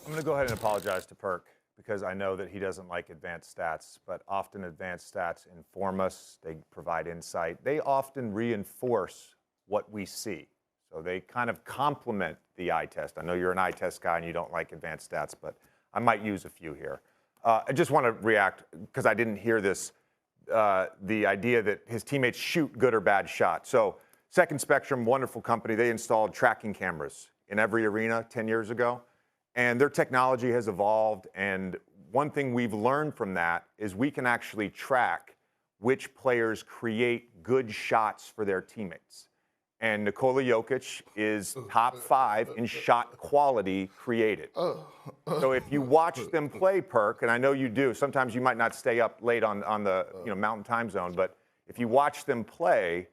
I'm going to go ahead and apologize to Perk because I know that he doesn't like advanced stats, but often advanced stats inform us. They provide insight. They often reinforce what we see. So they kind of complement the eye test. I know you're an eye test guy and you don't like advanced stats, but I might use a few here. I just want to react because I didn't hear this, the idea that his teammates shoot good or bad shots. So Second Spectrum, wonderful company, they installed tracking cameras in every arena 10 years ago. And their technology has evolved. And one thing we've learned from that is we can actually track which players create good shots for their teammates. And Nikola Jokic is top 5 in shot quality created. So if you watch them play, Perk, and I know you do, sometimes you might not stay up late on the Mountain Time Zone, but if you watch them play,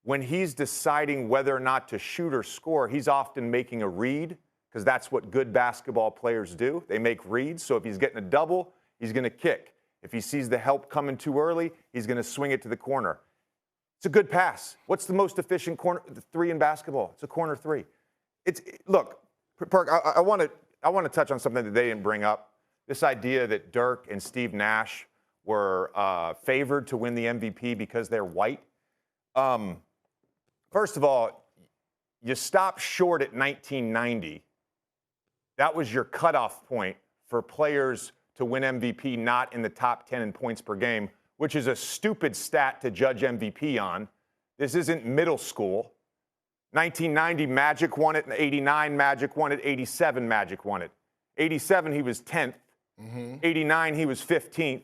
when he's deciding whether or not to shoot or score, he's often making a read, because that's what good basketball players do. They make reads. So if he's getting a double, he's going to kick. If he sees the help coming too early, he's going to swing it to the corner. It's a good pass. What's the most efficient corner three in basketball? It's a corner three. Look, Perk, I want to touch on something that they didn't bring up. This idea that Dirk and Steve Nash were favored to win the MVP because they're white. First of all, you stop short at 1990. That was your cutoff point for players to win MVP not in the top 10 in points per game, which is a stupid stat to judge MVP on. This isn't middle school. 1990, Magic won it. 89, Magic won it. 87, Magic won it. 87, he was 10th. 89, he was 15th.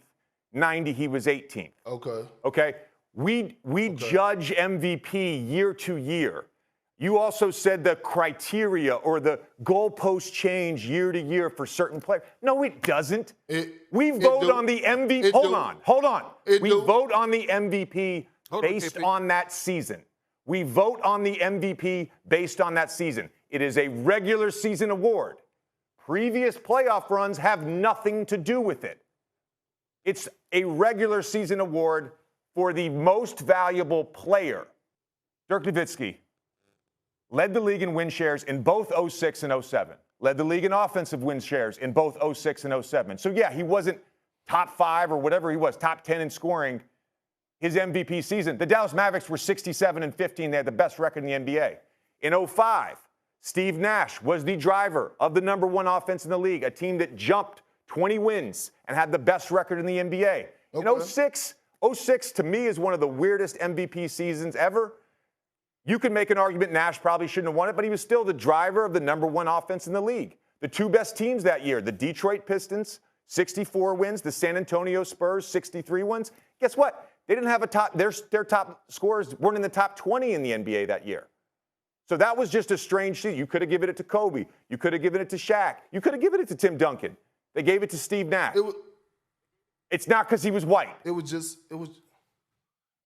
90, he was 18th. Okay? We judge MVP year to year. You also said the criteria or the goalpost change year to year for certain players. No, it doesn't. We vote on the MVP. Hold on. We vote on the MVP based on that season. We vote on the MVP based on that season. It is a regular season award. Previous playoff runs have nothing to do with it. It's a regular season award for the most valuable player. Dirk Nowitzki led the league in win shares in both 06 and 07. Led the league in offensive win shares in both 06 and 07. So, yeah, he wasn't top 5 or whatever he was, top 10 in scoring his MVP season. The Dallas Mavericks were 67 and 15. They had the best record in the NBA. In 05, Steve Nash was the driver of the number 1 offense in the league, a team that jumped 20 wins and had the best record in the NBA. In 06 to me is one of the weirdest MVP seasons ever. You can make an argument Nash probably shouldn't have won it, but he was still the driver of the number 1 offense in the league. The 2 best teams that year, the Detroit Pistons, 64 wins, the San Antonio Spurs, 63 wins. Guess what? They didn't have a top, their top scorers weren't in the top 20 in the NBA that year. So that was just a strange season. You could have given it to Kobe. You could have given it to Shaq. You could have given it to Tim Duncan. They gave it to Steve Nash. It's not because he was white. It was